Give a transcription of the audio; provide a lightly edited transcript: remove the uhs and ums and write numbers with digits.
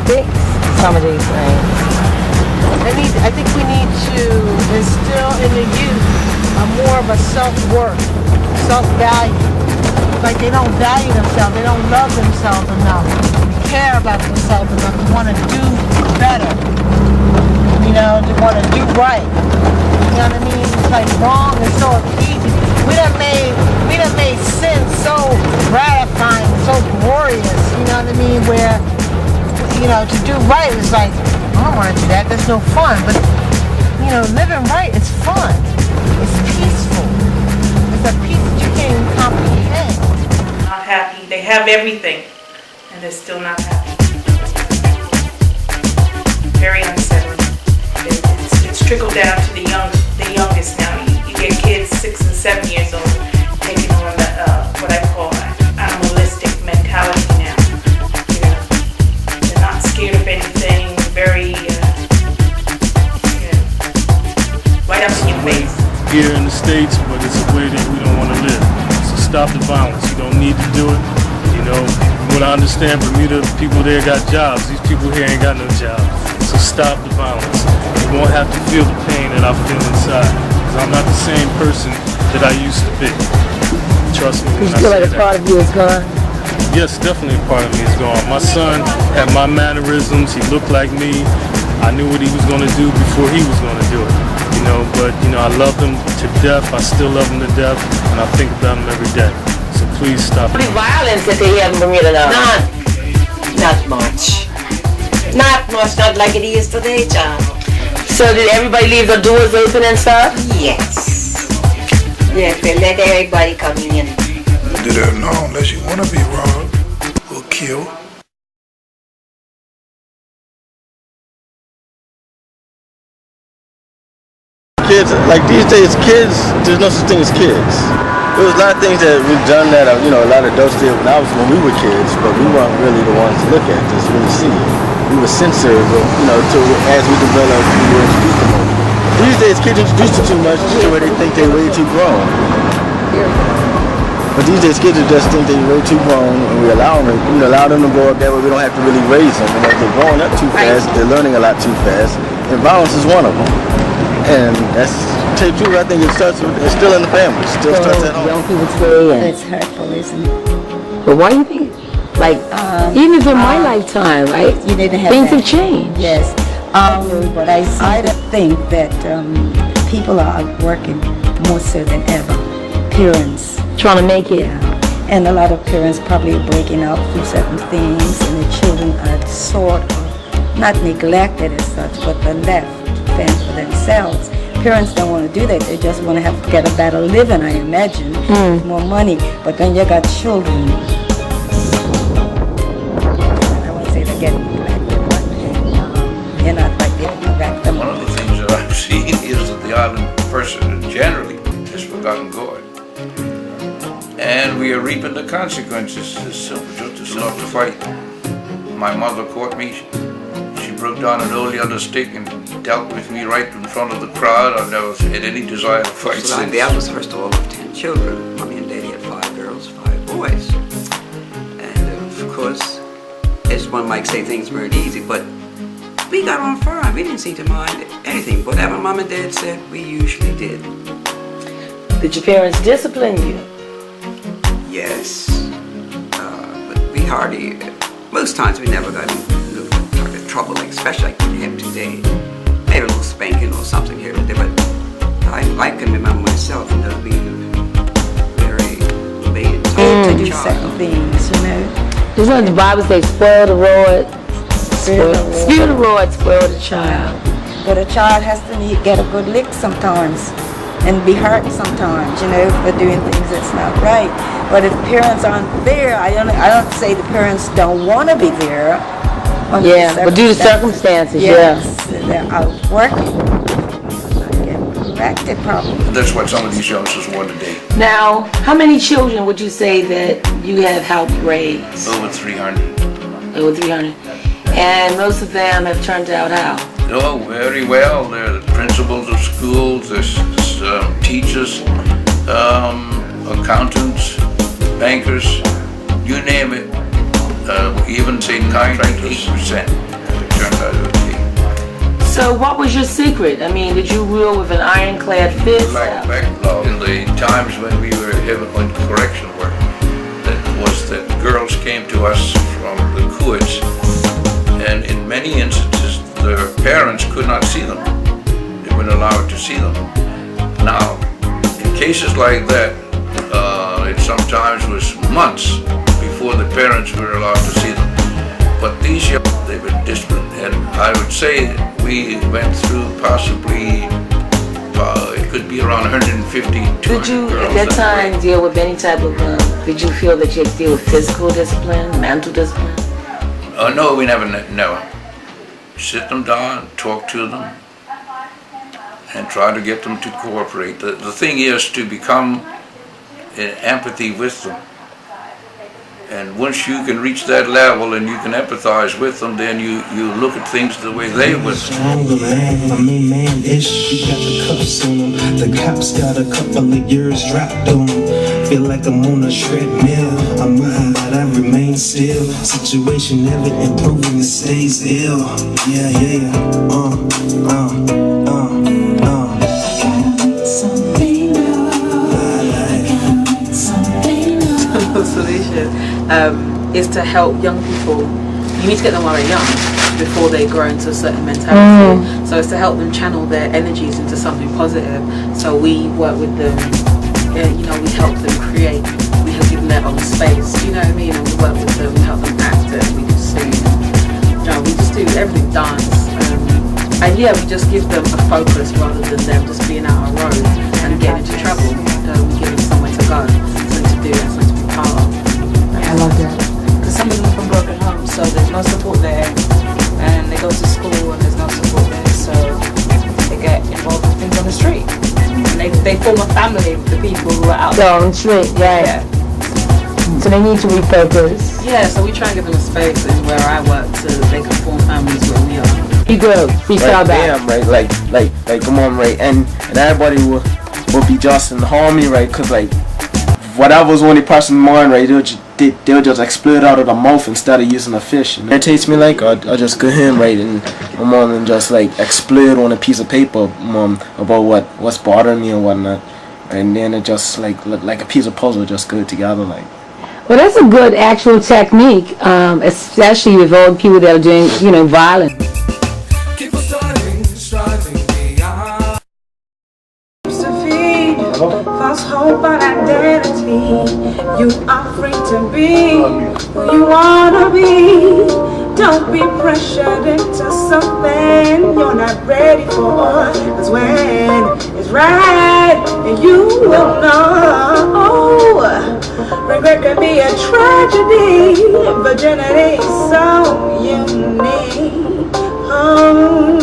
fix some of these things. I think we need to instill in the youth more of a self-worth, self-value. Like they don't value themselves, they don't love themselves enough, care about themselves enough to want to do better, to want to do right. You know what I mean? It's like wrong is so easy. We done made sin so gratifying, so glorious, you know what I mean? Where, to do right is like, I don't want to do that, that's no fun. But, living right is fun. It's peaceful. It's a peace that you can't even comprehend. Not happy. They have everything, and they're still not happy. Very unsettling. It's trickled down to the youngest now. You get kids 6 and 7 years old taking on what I call animalistic mentality now. They're not scared of anything. Very, right up in your face. Here in the States, but it's a way that we don't want to live. So stop the violence. You don't need to do it. From what I understand, Bermuda, people there got jobs. These people here ain't got no jobs. So stop the violence. You won't have to feel the pain that I feel inside. Because I'm not the same person that I used to be. Trust me. You feel like a part of you is gone? Yes, definitely a part of me is gone. My son had my mannerisms. He looked like me. I knew what he was going to do before he was going to do it. But I love him to death. I still love him to death, and I think about him every day. So please stop it. The violence that they have in Bermuda now? None. Not much. Not much, not like it is today, child. So did everybody leave the doors open and stuff? Yes. Yes, they let everybody come in. You do that now unless you want to be robbed or killed. Kids, like these days, kids, there's no such thing as kids. There was a lot of things that we've done that, a lot of adults did when we were kids, but we weren't really the ones to look at this, really see it. We were censored, as we developed, we were introduced to more. These days, kids are introduced to too much to where they think they're way too grown. But these days, kids just think they're way too grown, and we allow them to grow up that way. We don't have to really raise them. They're growing up too fast, they're learning a lot too fast, and violence is one of them. And that's, to tell you the truth, I think it's still in the family. It still starts at home. Young people stay. It's hurtful, isn't it? But why do you think, even in my lifetime, right? You didn't have things that. have changed. Yes. But I think that people are working more so than ever. Parents. Trying to make it. Yeah. And a lot of parents probably are breaking out through certain things, and the children are sort of not neglected as such, but they're left to fend for themselves. Parents don't want to do that. They just want to get a better living, I imagine, more money. But then you got children. I won't say they're getting neglected, but you're not like they neglect them. One of the things that I've seen is that the island person generally has forgotten God. And we are reaping the consequences. It's just enough to fight. My mother caught me. She broke down an old yellow stick and dealt with me right in front of the crowd. I've never had any desire to fight So since. the eldest first of all of 10 children. Mommy and Daddy had 5 girls, 5 boys. And of course, as one might say, things weren't easy, but we got on fine. We didn't seem to mind anything. Whatever Mom and Dad said, we usually did. Did your parents discipline you? Yes. But we hardly, most times we never got into trouble, especially like we have today. Maybe a little spanking or something here and there, but I can remember myself, being very obedient To do certain things, Isn't what the Bible says, spoil the rod, spoil the rod, spoil the child. But a child has to get a good lick sometimes and be hurt sometimes, for doing things that's not right. But if parents aren't there, I don't say the parents don't want to be there. Yeah, but due to circumstances, yes, they're out working. Not getting corrected probably. That's what some of these youngsters want today. Now, how many children would you say that you have helped raise? Over 300. Over 300. And most of them have turned out how? Oh, very well. They're the principals of schools, there's teachers, accountants, bankers, you name it. Even say 98%. So what was your secret? I mean, did you rule with an ironclad fist? Like backbone. In the times when we were on correction work, that was that girls came to us from the courts, and in many instances their parents could not see them. They weren't allowed to see them. Now, in cases like that, it sometimes was months before the parents were allowed to see them. But these young, they were disciplined, and I would say we went through possibly, it could be around 150, 200 Did you, girls at that time, deal with any type of, did you feel that you had to deal with physical discipline, mental discipline? No, we never. Sit them down, talk to them, and try to get them to cooperate. The thing is to become in empathy with them. And once you can reach that level and you can empathize with them, then you look at things the way they would. Stronger man, I mean man-ish. You got the cuffs on them. The cops got a couple of years dropped on them. Feel like I'm on a treadmill. I'm moving but I remain still. Situation never improving, it stays ill. Yeah. Solution is to help young people. You need to get them while they're young before they grow into a certain mentality. So it's to help them channel their energies into something positive. So we work with them, we help them create, we help give them their own space, you know what I mean? And we work with them, we help them act it, we can sing, we just do everything, dance. And we just give them a focus rather than them just being out on the road and getting into trouble. We give them somewhere to go, something to do, and something to be part of. I love that. Because some of them are from broken homes, so there's no support there, and they go to school and there's no support there, so they get involved in things on the street. And they form a family with the people who are out there. On the street, right. Yeah. So they need to refocus. Yeah, so we try and give them a space in where I work so that they can form families where we are. You good, freestyle back. Damn, right, like, come on, right, and everybody will be just in harmony, right, cause like, whatever's on the person's mind, right, they'll just explode out of the mouth instead of using a fish. You know? It takes me like, I just go home, right, and I'm on and just like explode on a piece of paper about what's bothering me and whatnot, and then it just like a piece of puzzle just go together, like. Well, that's a good actual technique, especially with all the people that are doing, violence. Keep striving beyond. False hope and identity. You are free to be who you wanna be. Don't be pressured into something you're not ready for. 'Cause when it's right, you will know. Regret can be a tragedy. Virginity is so unique.